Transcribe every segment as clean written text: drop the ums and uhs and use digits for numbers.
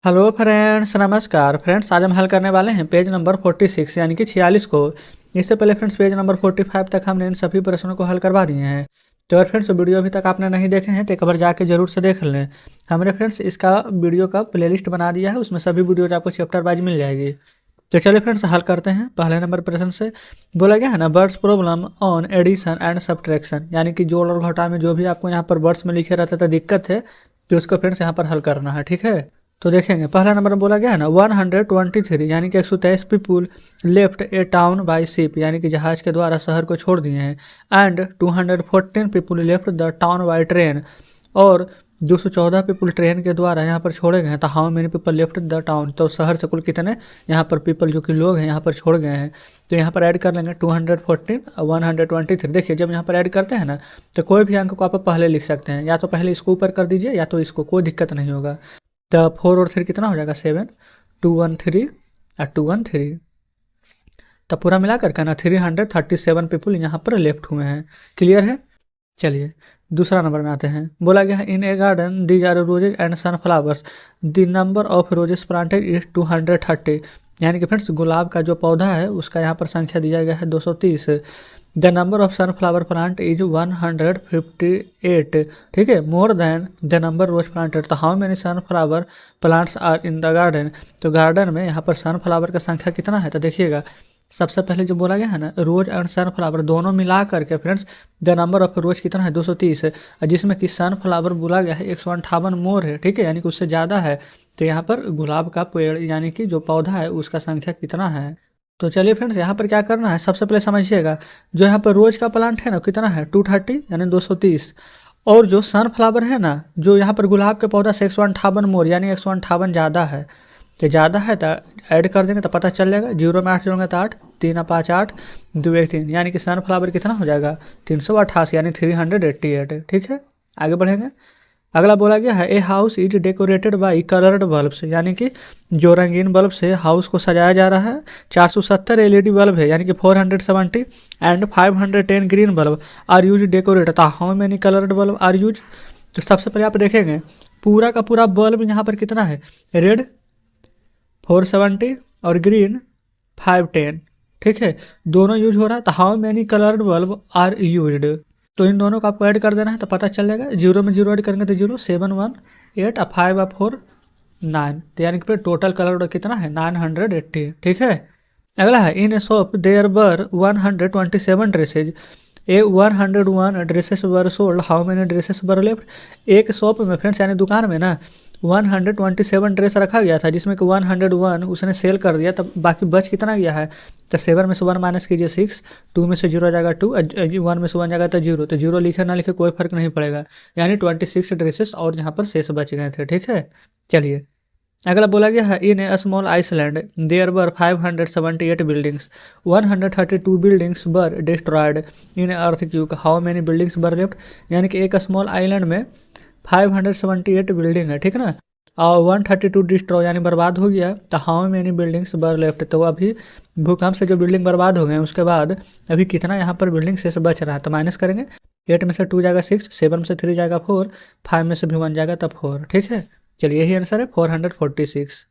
Hello friends, नमस्कार friends. आज हम हल करने वाले हैं पेज नंबर 46 यानी कि 46 को। इससे पहले फ्रेंड्स पेज नंबर 45 तक हमने इन सभी प्रश्नों को हल करवा दिए हैं। तो अगर फ्रेंड्स वीडियो अभी तक आपने नहीं देखे हैं तो एक बार जाके जरूर से देख लें। हमने फ्रेंड्स इसका वीडियो का प्लेलिस्ट बना दिया है, उसमें सभी वीडियोज आपको चैप्टर वाइज मिल जाएगी। तो चलिए फ्रेंड्स हल करते हैं। पहले नंबर प्रश्न से बोला गया है ना, words problem on addition and subtraction, यानी कि जोड़ और घटा में जो भी आपको यहाँ पर वर्ड्स में लिखे रहते थे दिक्कत है तो उसको फ्रेंड्स यहाँ पर हल करना है। ठीक है, तो देखेंगे पहला नंबर में बोला गया है ना 123 यानी कि 123 people left A town by ship, यानी कि जहाज के द्वारा शहर को छोड़ दिए हैं। And 214 people left the town by train, और 214 पीपल ट्रेन के द्वारा यहाँ पर छोड़े गए हैं। तो how many people left the town, तो शहर से कुल कितने यहाँ पर पीपल जो कि लोग हैं यहाँ पर छोड़ गए हैं। तो यहाँ पर ऐड कर लेंगे 214 123। देखिए जब यहाँ पर ऐड करते हैं ना तो कोई भी अंक को आप पहले लिख सकते हैं, या तो पहले इसको ऊपर कर दीजिए या तो इसको, कोई दिक्कत नहीं होगा। तो 4 और 3 कितना हो जाएगा 7, 213 और 213। तो पूरा मिला करके ना 337 पीपल यहाँ पर लेफ्ट हुए हैं। क्लियर है। चलिए दूसरा नंबर में आते हैं। बोला गया है in a garden these are roses and sunflowers, the number of roses planted is 230, यानी कि फ्रेंड्स गुलाब का जो पौधा है उसका यहाँ पर संख्या दिया गया है 230। The number of sunflower plant is 158। ठीक है, more than the number rose planted, तो how many sunflower plants are in the garden, तो गार्डन में यहाँ पर सनफ्लावर का संख्या कितना है। तो देखिएगा सबसे पहले जो बोला गया है ना रोज एंड सनफ्लावर दोनों मिला करके फ्रेंड्स द नंबर ऑफ रोज कितना है 230, जिसमें कि सनफ्लावर बोला गया है 158 मोर है। ठीक है, यानी कि उससे ज़्यादा है। तो यहाँ पर गुलाब का पेड़ यानी कि जो पौधा है उसका संख्या कितना है। तो चलिए फ्रेंड्स यहाँ पर क्या करना है, सबसे पहले समझिएगा जो यहाँ पर रोज का प्लांट है ना कितना है 230 यानी 230, और जो सनफ्लावर है ना जो यहाँ पर गुलाब के पौधा से 158 मोर यानी 158 ज़्यादा है। तो ज़्यादा है तो ऐड कर देंगे तो पता चल जाएगा। 0 में 8 जोड़ेंगे तो 8, 3 5 8, 2 1 3, यानी कि सनफ्लावर कितना हो जाएगा 388 यानी 388। ठीक है, आगे बढ़ेंगे। अगला बोला गया है a house is decorated by coloured bulbs, यानी कि जो रंगीन बल्ब से हाउस को सजाया जा रहा है। 470 एलईडी बल्ब है यानी कि 470 and 510 green bulb are use decorate, तो how many coloured bulb are use. तो सबसे पहले आप देखेंगे पूरा का पूरा बल्ब यहाँ पर कितना है, रेड 470 और ग्रीन 510। ठीक है, दोनों यूज हो रहा है। तो how many coloured bulb are used, तो इन दोनों को आपको ऐड कर देना है तो पता चल जाएगा। 0 में 0 ऐड करेंगे तो 0, 7 1 8 और 5 और 4 9, तो यानी कि फिर टोटल कलर कितना है 980। ठीक है, अगला है in a shop there were 127 dresses, a 101 dresses were sold, how many dresses were left. एक शॉप में फ्रेंड्स यानी दुकान में ना 127 ड्रेस रखा गया था, जिसमें कि 101 उसने सेल कर दिया, तब बाकी बच कितना गया है। तो 7 में से 1 माइनस कीजिए 6, 2 में से 0 जाएगा 2, 1 में से 1 जाएगा तो 0, तो 0 लिखे ना लिखे कोई फर्क नहीं पड़ेगा, यानी 26 ड्रेसेस और यहाँ पर शेष बच गए थे। ठीक है, चलिए अगला बोला गया है in a small island there were 578 buildings, 132 buildings were destroyed in earthquake, how many buildings were left, यानी कि एक स्मॉल आइलैंड में 578 बिल्डिंग है। ठीक ना, और 132 डिस्ट्रॉय यानी बर्बाद हो गया, तो how many buildings were left, तो अभी भूकंप से जो बिल्डिंग बर्बाद हो गए उसके बाद अभी कितना यहाँ पर बिल्डिंग से बच रहा है। तो माइनस करेंगे, 8 में से 2 जाएगा 6, 7 में से 3 जाएगा 4, 5 में से भी 1 जाएगा तो 4। ठीक है, चलिए यही आंसर है 446।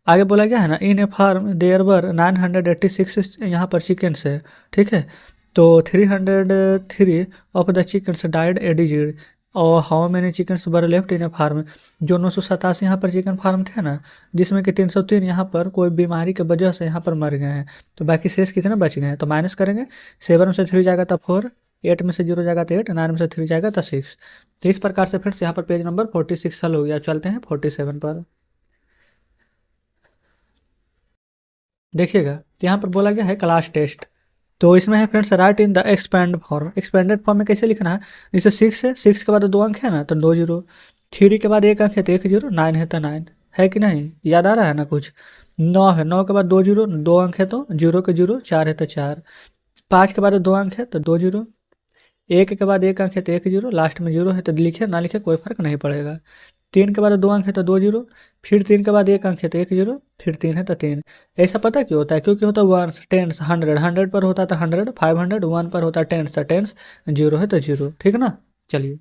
आगे बोला गया है ना इन ए फार्म देयर वर 986 यहाँ पर चिकन्स है। ठीक है, तो 303 of the chickens died a disease, और how many chickens were left in a farm, जो 987 यहाँ पर चिकन फार्म थे ना, जिसमें कि 303 यहाँ पर कोई बीमारी की वजह से यहाँ पर मर गए हैं, तो बाकी शेष कितने बच गए हैं। तो माइनस करेंगे, 7 में से 3 जाएगा तो 4, 8 में से 0 जाएगा तो 8, 9 में से 3 जाएगा तो 6। तो इस प्रकार से फ्रेंड्स यहाँ पर पेज नंबर 46 हल हो गया। चलते हैं 47 पर। देखिएगा यहाँ पर बोला गया है क्लास टेस्ट, तो इसमें है friends right in the expand form. Expanded form में कैसे लिखना है, जैसे 6 है, 6 के बाद 2 अंक है ना तो 2 0, 3 के बाद 1 अंक है तो 1 0, 9 है तो 9 है कि नहीं, याद आ रहा है ना कुछ। 9 है, 9 के बाद 2 0, 2 अंक है तो 0 के 0, 4 है तो 4, 5 के बाद 2 अंक है तो 2 0, 1 के बाद 1 अंक है तो 1 0, लास्ट में 0 है तो लिखे ना लिखे कोई फर्क नहीं पड़ेगा। 3 के बाद 2 अंक है तो 2 0, फिर 3 के बाद 1 अंक है तो 1 0, फिर 3 है तो 3। ऐसा पता क्यों होता है, क्योंकि होता है 1 टेंस 100, 100 पर होता था 100, 500, 1 पर होता है टेंस तो टेंस, 0 है तो 0। ठीक है ना, चलिए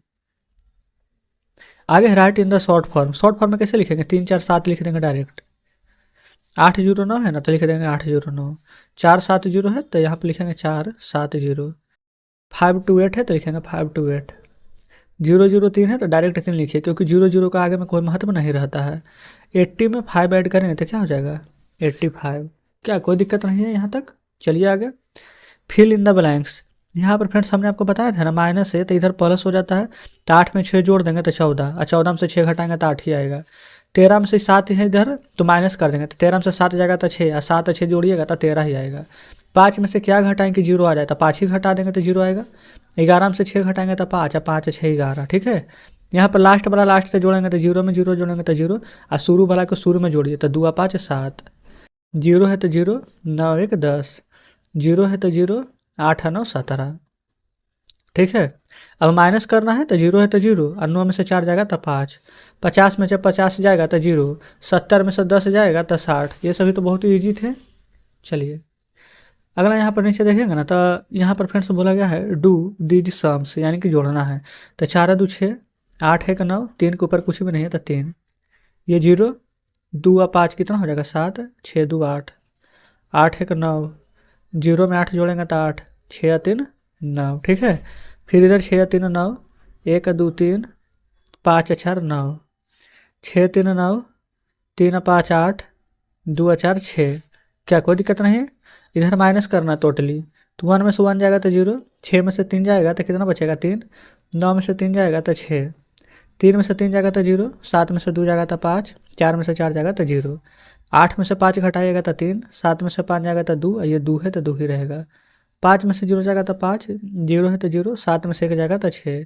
आगे right in the short form में कैसे लिखेंगे, 3 4 7 लिख देंगे डायरेक्ट। 809 है ना तो लिख देंगे 809। 470 है तो यहाँ पे लिखेंगे 470। 528 है तो लिखेंगे 528। 003 है तो डायरेक्ट 3 लिखिए, क्योंकि 00 का आगे में कोई महत्व नहीं रहता है। 80 में 5 ऐड करेंगे तो क्या हो जाएगा 85। क्या कोई दिक्कत नहीं है यहाँ तक। चलिए आगे, फिल इन द ब्लैंक्स। यहाँ पर फ्रेंड्स हमने आपको बताया था ना माइनस है तो इधर प्लस हो जाता है, तो 8 में 6 जोड़ देंगे तो 14, और 14 में से 6 घटाएंगे तो 8 ही आएगा। 13 में से 7 है इधर तो माइनस कर देंगे, तो 13 में से 7 जाएगा तो 6, और 7 और 6 जोड़िएगा तो 13 ही आएगा। 5 में से क्या घटाएंगे 0 आ जाए तो 5 ही घटा देंगे तो 0 आएगा। 11 में से 6 घटाएंगे तो 5, और 5 6 11, ठीक है। यहाँ पर लास्ट वाला लास्ट से जोड़ेंगे तो 0 में 0 जोड़ेंगे तो 0, और शुरू वाला को शुरू में जोड़िए तो 2 5 7। 0 है तो 0, 9 1 10, 0 है तो 0, 8 9 17, ठीक है। अब माइनस करना है तो 0 है तो 0, और 9 में से 4 जाएगा तो 5। 50 में से 50 जाएगा तो 0, 70 में से 10 जाएगा तो 60। ये सभी तो बहुत ही ईजी थे। चलिए अगला यहाँ पर नीचे देखेंगे ना तो यहाँ पर फ्रेंड्स बोला गया है डू दीज सम्स, यानी कि जोड़ना है। तो 4 2 6, 8 1 9, 3 के ऊपर कुछ भी नहीं है तो 3, ये 0, 2 और 5 कितना हो जाएगा 7, 6 2 8, 8 1 9, 0 में 8 जोड़ेंगे तो 8, 6 3 9, ठीक है। फिर इधर 6 3 9, 1 2 3, 5 4 9, 6 3 9, 3 5 8, 2 4 6। क्या कोई दिक्कत नहीं है। इधर माइनस करना टोटली, तो 1 में से 1 जाएगा तो 0, 6 में से 3 जाएगा तो कितना बचेगा 3, 9 में से 3 जाएगा तो 6, 3 में से 3 जाएगा तो 0, 7 में से 2 जाएगा तो 5, 4 में से 4 जाएगा तो 0, 8 में से 5 घटाइएगा तो 3, 7 में से 5 जाएगा तो 2, ये 2 है तो 2 ही रहेगा। 5 में से 0 जाएगा तो 5, 0 है तो 0, 7 में से 1 जाएगा तो 6,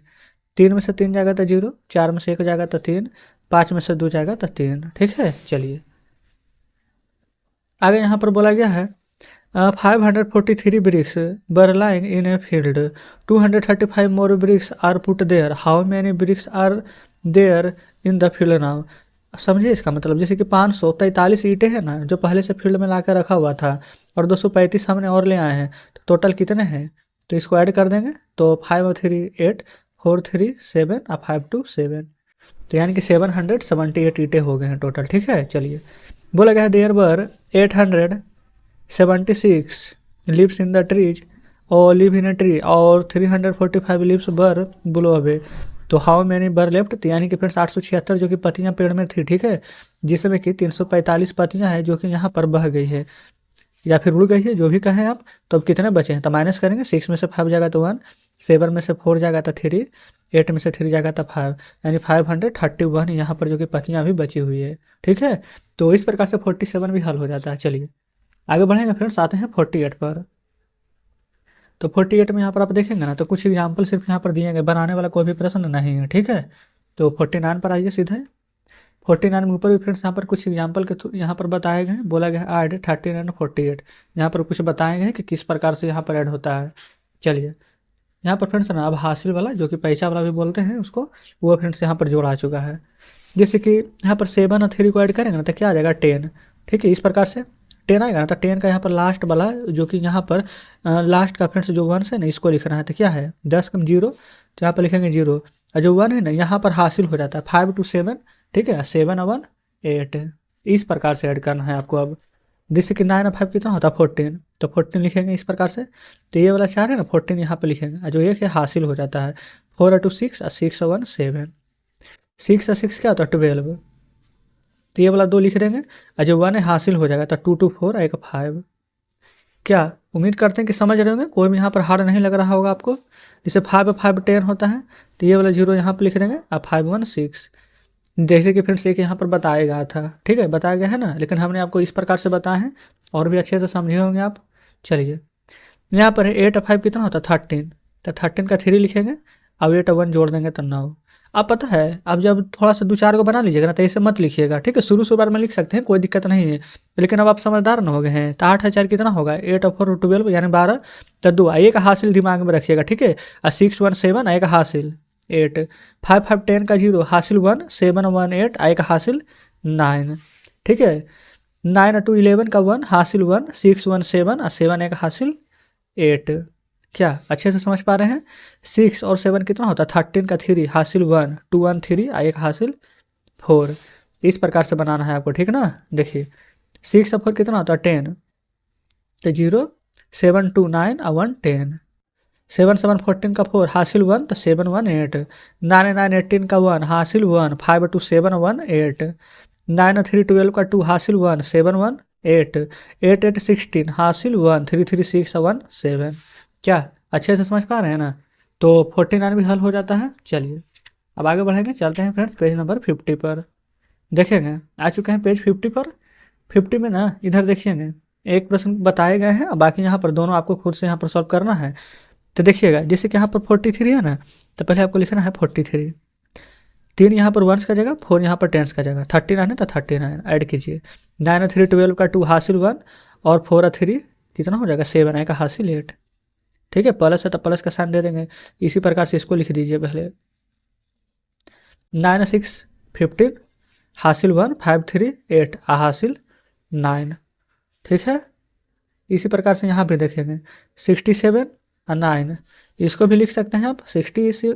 3 में से 3 जाएगा तो 0, 4 में से 1 जाएगा तो 3, 5 में से 2 जाएगा तो 3, ठीक है। चलिए आगे यहाँ पर बोला गया है 543 bricks were lying in a field, 235 more bricks are put there, how many bricks are there in the field now। समझिए इसका मतलब, जैसे कि 543 ईंटें हैं ना जो पहले से फील्ड में ला कर रखा हुआ था, और 235 हमने और ले आए हैं, तो टोटल कितने हैं तो इसको ऐड कर देंगे तो 5 3 8, 4 3 7 और 5 2 7, तो यानी कि 778 ईंटें हो गए हैं टोटल, ठीक है। चलिए बोला गया है there were 876 leaves in the trees और लिव इन अ ट्री, और 345 लिव्स बर बिलो अवे, तो हाउ मैनी बर लेफ्ट, तो यानी कि फ्रेंड्स 876 जो कि पत्तियां पेड़ में थी, ठीक है, जिसमें कि 345 पत्तियां हैं जो कि यहाँ पर बह गई है या फिर उड़ गई है, जो भी कहें आप। तो अब कितने बचे हैं तो माइनस करेंगे, 6 में से 5 जाएगा तो 1, 7 में से 4 जाएगा तो 3, 8 में से 3 जाएगा तो 5, यानी 531 यहाँ पर जो कि पत्तियां अभी बची हुई है, ठीक है। तो इस प्रकार से 47 भी हल हो जाता है। चलिए आगे बढ़ेंगे फ्रेंड्स, आते हैं 48 पर। तो 48 में यहाँ पर आप देखेंगे ना तो कुछ एग्जाम्पल सिर्फ यहाँ पर दिए गए, बनाने वाला कोई भी प्रश्न नहीं है, ठीक है। तो 49 पर आइए सीधे। 49 में ऊपर भी फ्रेंड्स यहाँ पर कुछ एग्जाम्पल के थ्रू यहाँ पर बताए गए हैं, बोला गया है ऐड 13 एंड 48, यहाँ पर कुछ बताए गए हैं कि किस प्रकार से यहाँ पर ऐड होता है। चलिए यहाँ पर फ्रेंड्स ना अब हासिल वाला जो कि पैसा वाला भी बोलते हैं उसको, वो फ्रेंड्स यहाँ पर जोड़ा चुका है। जैसे कि यहाँ पर 7 और 3 को ऐड करेंगे ना तो क्या आ जाएगा 10, ठीक है। इस प्रकार से 10 आएगा ना तो 10 का यहाँ पर लास्ट वाला जो कि यहाँ पर लास्ट का फ्रेंड्स जो 1 है ना इसको लिखना है, तो क्या है 10 कम 0, तो यहाँ पर लिखेंगे 0, और जो 1 है ना यहाँ पर हासिल हो जाता है 5 2 7, ठीक है, 7 और 1 8, इस प्रकार से ऐड करना है आपको। अब जिससे कि 9 और 5 कितना होता है 14, तो 14 लिखेंगे इस प्रकार से। तो ये वाला 4 है ना 14 यहाँ पर लिखेंगे, और जो 1 है हासिल हो जाता है 4 और 2 6 और 6 और 1 7, 6 और 6 क्या होता है 12, तो ये वाला 2 लिख देंगे, और जो 1 है हासिल हो जाएगा तो 2 2 4 1 5। क्या उम्मीद करते हैं कि समझ रहे होंगे, कोई भी यहाँ पर हार्ड नहीं लग रहा होगा आपको। जैसे 5 5 10 होता है, तो ये वाला 0 यहाँ पर लिख देंगे, और 5 1 6, जैसे कि फ्रेंड्स एक यहाँ पर बताया गया था, ठीक है, बताया गया है ना, लेकिन हमने आपको इस प्रकार से बताया है और भी अच्छे से समझे होंगे आप। चलिए यहाँ पर 8 और 5 कितना होता है 13, तो 13 का 3 लिखेंगे, अब 8 और 1 जोड़ देंगे तो 9। अब पता है अब जब थोड़ा सा 2 4 को बना लीजिएगा ना तो ऐसे मत लिखिएगा, ठीक है, शुरू बार में लिख सकते हैं, कोई दिक्कत नहीं है, लेकिन अब आप समझदार न हो गए हैं। तो 8 और 4 कितना होगा 8 और 4 12 यानी 12, तो 2 एक हासिल दिमाग में रखिएगा, ठीक है, और 6 1 7 एक हासिल 8, 5 5 10 का 0 हासिल 1, 7 1 8 एक हासिल 9, ठीक है, 9 2 11 का 1 हासिल 1, 6 1 7 और 7 एक हासिल 8। क्या अच्छे से समझ पा रहे हैं? 6 और 7 कितना होता है? 13 का 3 हासिल 1, 2 1 3 1 हासिल 4। इस प्रकार से बनाना है आपको, ठीक ना। देखिए 6 और 4 कितना होता है? 10, तो 0 7 2 9 1 10। 7 7 14 का 4 हासिल 1, तो 7 1 8। 9 9 18 का 1 हासिल 1, 5 2 7 1 8। 9 3 12 का 2 हासिल 1, 7 1 8। 8 8 16 हासिल 1, 3 3 6 1 7। क्या अच्छे से समझ पा रहे हैं ना? तो 49 भी हल हो जाता है। चलिए अब आगे बढ़ेंगे, चलते हैं फ्रेंड्स पेज नंबर 50 पर। देखेंगे आ चुके हैं पेज 50 पर। 50 में ना इधर देखिएगा एक प्रश्न बताए गए हैं और बाकी यहाँ पर दोनों आपको खुद से यहाँ पर सॉल्व करना है। तो देखिएगा जैसे कि यहाँ पर 43 है ना, तो पहले आपको लिखना है 43। 3 यहाँ पर वंस का जगह, 4 यहाँ पर टेंस का जगह। 39 है तो 39 ऐड कीजिए। 9 3 12 का 2 हासिल 1 और 4 3 कितना हो जाएगा? 7 आएगा हासिल 8। ठीक है, प्लस है तो प्लस का साइन दे देंगे। इसी प्रकार से इसको लिख दीजिए पहले। 9 6 15 हासिल 1, 5 3 8 हासिल 9। ठीक है, इसी प्रकार से यहाँ पे देखेंगे 67 और 9, इसको भी लिख सकते हैं आप 66,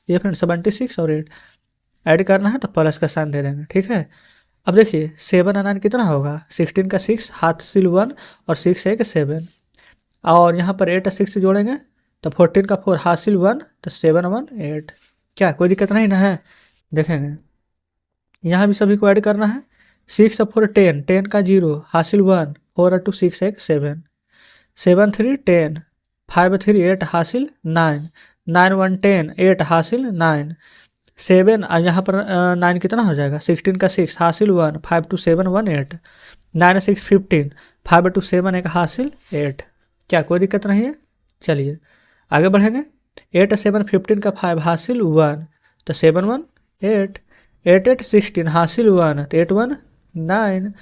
ये फिर 76 और 8 ऐड करना है तो प्लस का साइन दे देंगे। ठीक है, अब देखिए 7 और 9 कितना होगा? 16 का 6 हासिल 1 और 6 है 7, और यहाँ पर 8 और 6 जोड़ेंगे तो 14 का 4 हासिल 1, तो 7 1 8। क्या कोई दिक्कत नहीं ना है? देखेंगे यहाँ भी सभी को ऐड करना है। 6 और 4 10, 10 का 0 हासिल 1, 4 और 2 6 1 7। 7 3 10, 5 3 8 हासिल 9, 9 1 10 8 हासिल 9। 7 यहाँ पर 9 कितना हो जाएगा? 16 का 6 हासिल 1, 5 2 7 1 8। 9 6 15, 5 2 7 1 हासिल 8। क्या कोई दिक्कत नहीं है? चलिए आगे बढ़ेंगे। 8 7 15 का 5 हासिल 1, तो 7 1 8। 8 8 16 हासिल 1, तो 8 1 9।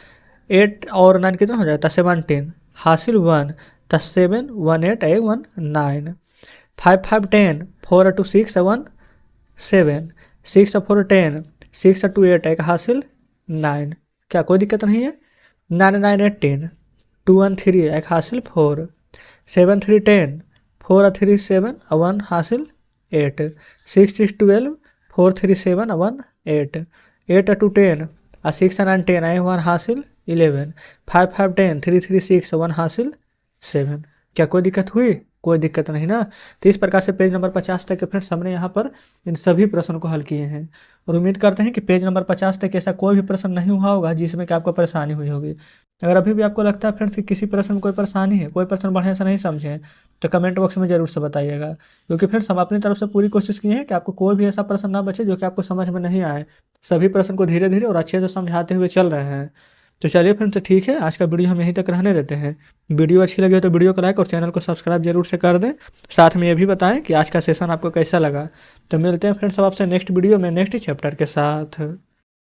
8 और 9 कितना हो जाता है? 17 हासिल 1, तो 7 1 8 1 9। 5 5 10, 4 2 6 1 7। 6 4 10, 6 2 8 1 हासिल 9। क्या कोई दिक्कत नहीं है? 9 9 18, 2 1 3 1 हासिल 4। 7 3 10, 4 3 7 1 हासिल 8। 6 6 12, 4 3 7 1 8। 8 2 10 और 6 9 10 1 हासिल 11। 5 5 10, 3 3 6 1 हासिल 7। क्या कोई दिक्कत हुई? कोई दिक्कत नहीं ना। तो इस प्रकार से पेज नंबर 50 तक के फ्रेंड्स हमने यहाँ पर इन सभी प्रश्नों को हल किए हैं, और उम्मीद करते हैं कि पेज नंबर 50 तक ऐसा कोई भी प्रश्न नहीं हुआ होगा जिसमें कि आपको परेशानी हुई होगी। अगर अभी भी आपको लगता है फ्रेंड्स कि किसी प्रश्न में कोई परेशानी है, कोई प्रश्न बढ़िया से नहीं समझे, तो कमेंट बॉक्स में जरूर से बताइएगा, क्योंकि फ्रेंड्स हम अपनी तरफ से पूरी कोशिश किए हैं कि आपको कोई भी ऐसा प्रश्न ना बचे जो कि आपको समझ में नहीं आए। सभी प्रश्न को धीरे धीरे और अच्छे से समझाते हुए चल रहे हैं। तो चलिए फ्रेंड्स ठीक है, आज का वीडियो हम यहीं तक रहने देते हैं। वीडियो अच्छी लगी हो तो वीडियो को लाइक और चैनल को सब्सक्राइब जरूर से कर दें। साथ में ये भी बताएं कि आज का सेशन आपको कैसा लगा। तो मिलते हैं फ्रेंड्स आपसे नेक्स्ट वीडियो में नेक्स्ट चैप्टर के साथ।